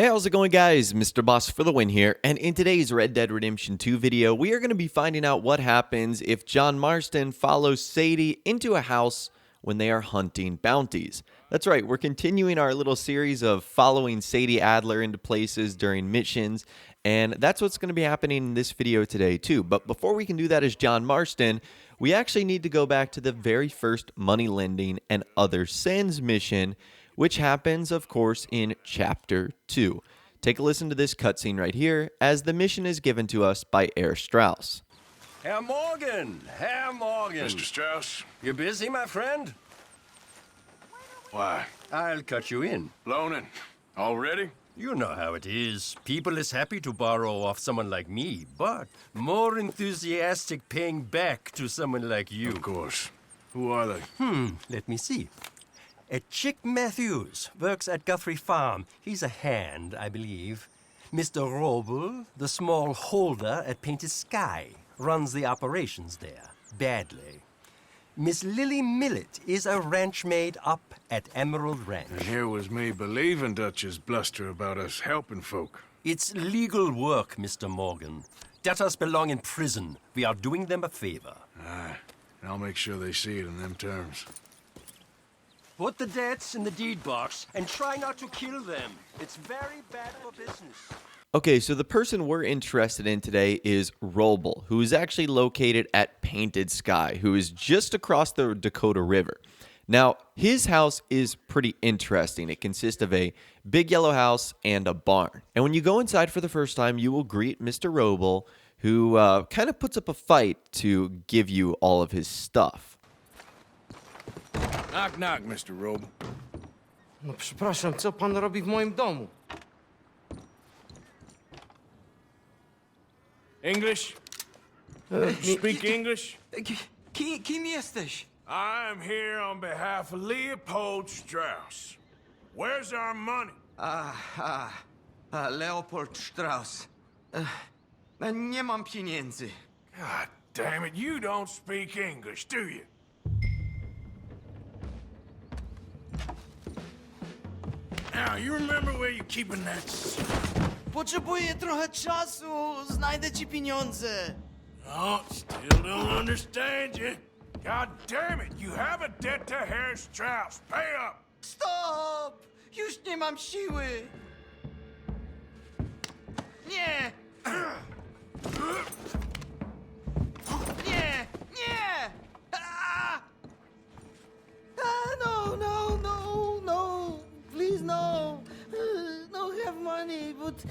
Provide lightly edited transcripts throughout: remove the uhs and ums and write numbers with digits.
Hey, how's it going, guys? Mr. Boss for the win here, and in today's Red Dead Redemption 2 video, we are going to be finding out what happens if John Marston follows Sadie into a house when they are hunting bounties. That's right, we're continuing our little series of following Sadie Adler into places during missions, and that's what's going to be happening in this video today too. But before we can do that as John Marston, we actually need to go back to the very first money lending and other sins mission, which happens, of course, in Chapter 2. Take a listen to this cutscene right here, as the mission is given to us by Herr Strauss. Herr Morgan! Herr Morgan! Mr. Strauss? You busy, my friend? Why? I'll cut you in. Loaning? Already? You know how it is. People is happy to borrow off someone like me, but more enthusiastic paying back to someone like you. Of course. Who are they? Let me see. Chick Matthews works at Guthrie Farm. He's a hand, I believe. Mr. Roble, the small holder at Painted Sky, runs the operations there, badly. Miss Lily Millet is a ranch maid up at Emerald Ranch. And here was me believing Dutch's bluster about us helping folk. It's legal work, Mr. Morgan. Debtors belong in prison. We are doing them a favor. Aye, and I'll make sure they see it in them terms. Put the debts in the deed box and try not to kill them. It's very bad for business. Okay, so the person we're interested in today is Roble, who is actually located at Painted Sky, who is just across the Dakota River. Now, his house is pretty interesting. It consists of a big yellow house and a barn. And when you go inside for the first time, you will greet Mr. Roble, who kind of puts up a fight to give you all of his stuff. Knock, knock, Mr. Roble. No przepraszam, co pan robi w moim domu? English? Speak English? Kim jesteś? I'm here on behalf of Leopold Strauss. Where's our money? Leopold Strauss. Nie mam pieniędzy. God damn it, you don't speak English, do you? Now, you remember where you're keeping that seed? Potrzebuję trochę czasu, znajdę ci pieniądze. Oh, still don't understand you. God damn it, you have a debt to Herr Strauss. Pay up! Stop! Już nie mam siły. Nie! Nie! Nie! No! Please, no! No have money, but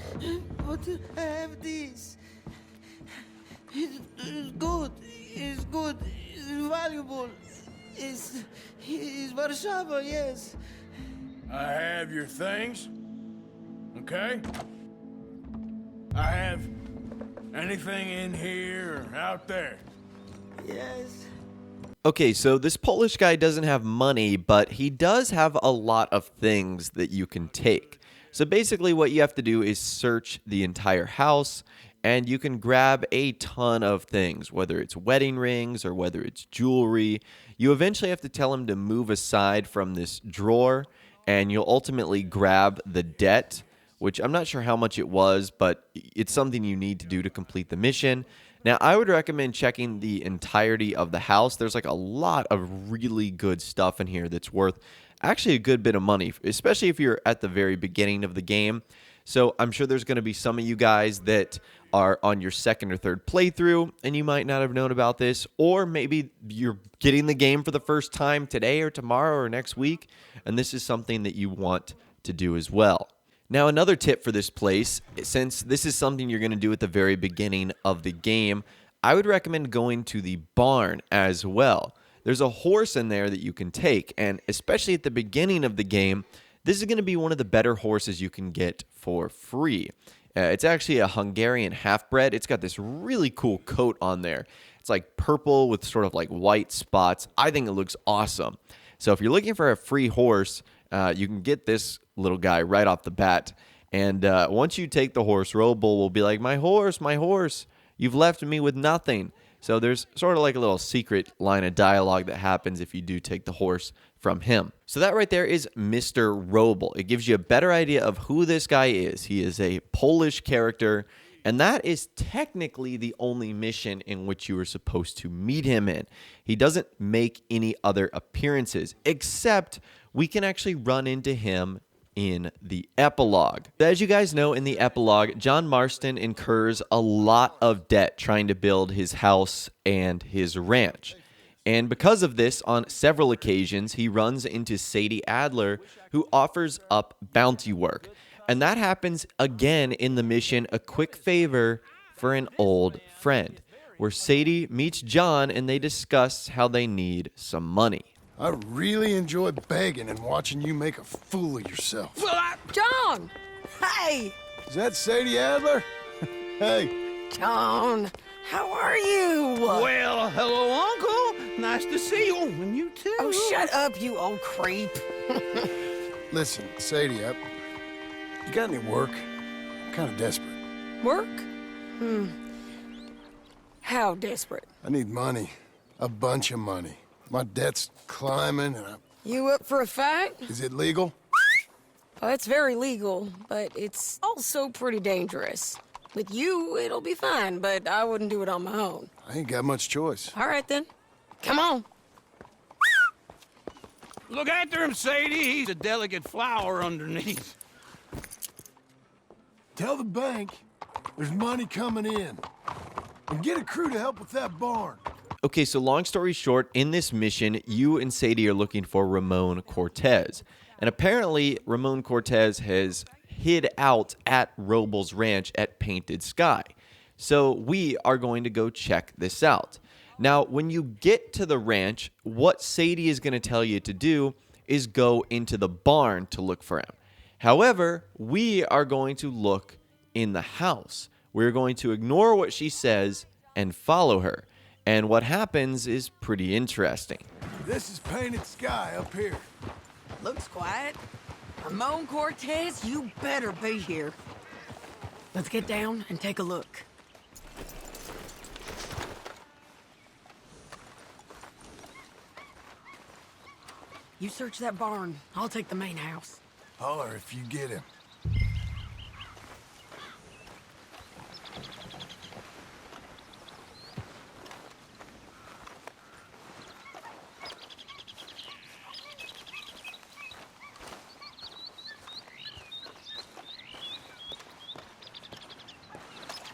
I have this. It's good. It's good. It's valuable. It's Warszawa, yes. I have your things, okay? I have anything in here or out there. Yes. Okay, so this Polish guy doesn't have money, but he does have a lot of things that you can take. So basically what you have to do is search the entire house, and you can grab a ton of things, whether it's wedding rings or whether it's jewelry. You eventually have to tell him to move aside from this drawer, and you'll ultimately grab the debt, which I'm not sure how much it was, but it's something you need to do to complete the mission. Now, I would recommend checking the entirety of the house. There's like a lot of really good stuff in here that's worth actually a good bit of money, especially if you're at the very beginning of the game. So I'm sure there's going to be some of you guys that are on your second or third playthrough, and you might not have known about this, or maybe you're getting the game for the first time today or tomorrow or next week, and this is something that you want to do as well. Now, another tip for this place, since this is something you're going to do at the very beginning of the game, I would recommend going to the barn as well. There's a horse in there that you can take, and especially at the beginning of the game, this is going to be one of the better horses you can get for free. It's actually a Hungarian half-bred. It's got this really cool coat on there. It's like purple with sort of like white spots. I think it looks awesome. So if you're looking for a free horse, you can get this little guy right off the bat. And once you take the horse, Roble will be like, my horse, you've left me with nothing. So there's sort of like a little secret line of dialogue that happens if you do take the horse from him. So that right there is Mr. Roble. It gives you a better idea of who this guy is. He is a Polish character, and that is technically the only mission in which you were supposed to meet him in. He doesn't make any other appearances, except we can actually run into him in the epilogue. As you guys know, in the epilogue, John Marston incurs a lot of debt trying to build his house and his ranch. And because of this, on several occasions, he runs into Sadie Adler, who offers up bounty work. And that happens again in the mission, A Quick Favor for an Old Friend, where Sadie meets John and they discuss how they need some money. I really enjoy begging and watching you make a fool of yourself. John! Hey! Is that Sadie Adler? Hey. John, how are you? Well, hello, Uncle. Nice to see you. And you too. Oh, shut up, you old creep. Listen, Sadie, you got any work? I'm kind of desperate. Work? How desperate? I need money. A bunch of money. My debt's climbing and You up for a fight? Is it legal? Well, it's very legal, but it's also pretty dangerous. With you, it'll be fine, but I wouldn't do it on my own. I ain't got much choice. All right, then. Come on. Look after him, Sadie. He's a delicate flower underneath. Tell the bank there's money coming in. And get a crew to help with that barn. Okay, so long story short, in this mission, you and Sadie are looking for Ramon Cortez. And apparently, Ramon Cortez has hid out at Roble's ranch at Painted Sky. So we are going to go check this out. Now, when you get to the ranch, what Sadie is going to tell you to do is go into the barn to look for him. However, we are going to look in the house. We're going to ignore what she says and follow her. And what happens is pretty interesting. This is Painted Sky up here. Looks quiet. Ramon Cortez, you better be here. Let's get down and take a look. You search that barn. I'll take the main house. Holler if you get him.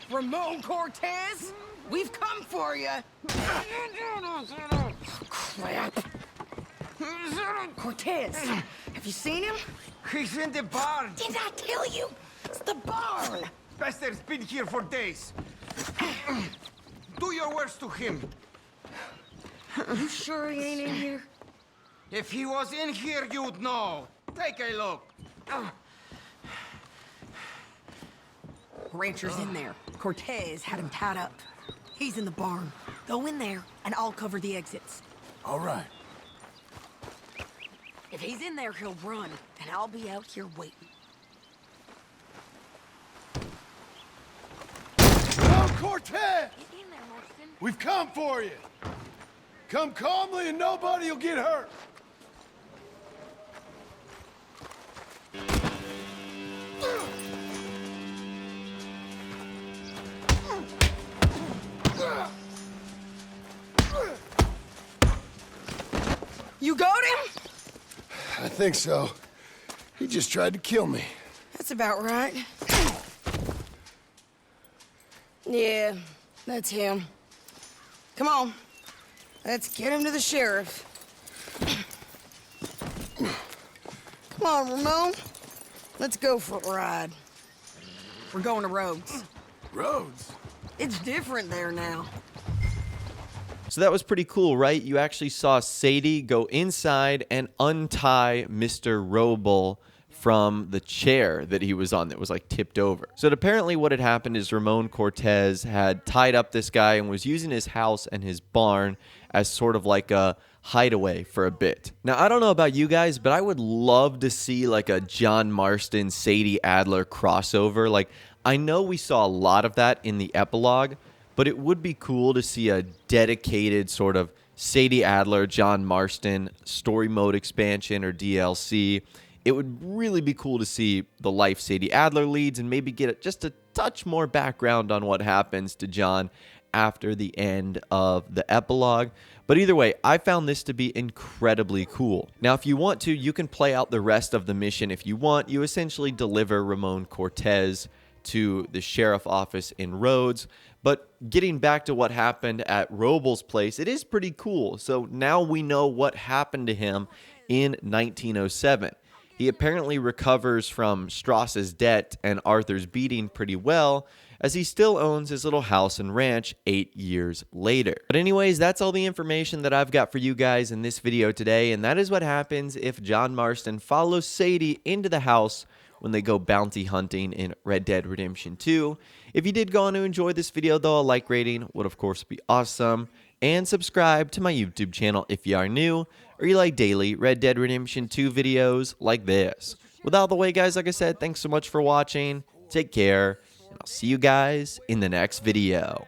Ramon Cortez, we've come for you. Crap. Cortez, have you seen him? He's in the barn. Did I tell you? It's the barn. Bester's been here for days. Do your worst to him. You sure he ain't in here? If he was in here, you'd know. Take a look. Rancher's in there. Cortez had him tied up. He's in the barn. Go in there, and I'll cover the exits. All right. If he's in there, he'll run, and I'll be out here waiting. Hello, Cortez! Get in there, Marston. We've come for you. Come calmly and nobody will get hurt. You got him? I think so. He just tried to kill me. That's about right. Yeah, that's him. Come on. Let's get him to the sheriff. Come on, Ramon. Let's go for a ride. We're going to Rhodes. Rhodes? It's different there now. So that was pretty cool, right? You actually saw Sadie go inside and untie Mr. Roble from the chair that he was on that was like tipped over. So apparently what had happened is Ramon Cortez had tied up this guy and was using his house and his barn as sort of like a hideaway for a bit. Now, I don't know about you guys, but I would love to see like a John Marston, Sadie Adler crossover. Like, I know we saw a lot of that in the epilogue, but it would be cool to see a dedicated sort of Sadie Adler, John Marston story mode expansion or DLC. It would really be cool to see the life Sadie Adler leads and maybe get just a touch more background on what happens to John after the end of the epilogue. But either way, I found this to be incredibly cool. Now, if you want to, you can play out the rest of the mission if you want. You essentially deliver Ramon Cortez to the sheriff office in Rhodes. But getting back to what happened at Robles' place, it is pretty cool. So now we know what happened to him in 1907. He apparently recovers from Strauss's debt and Arthur's beating pretty well, as he still owns his little house and ranch 8 years later. But anyways, that's all the information that I've got for you guys in this video today, and that is what happens if John Marston follows Sadie into the house when they go bounty hunting in Red Dead Redemption 2. If you did go on to enjoy this video though, a like rating would of course be awesome. And subscribe to my YouTube channel if you are new, or you like daily Red Dead Redemption 2 videos like this. With all the way guys, like I said, thanks so much for watching, take care, and I'll see you guys in the next video.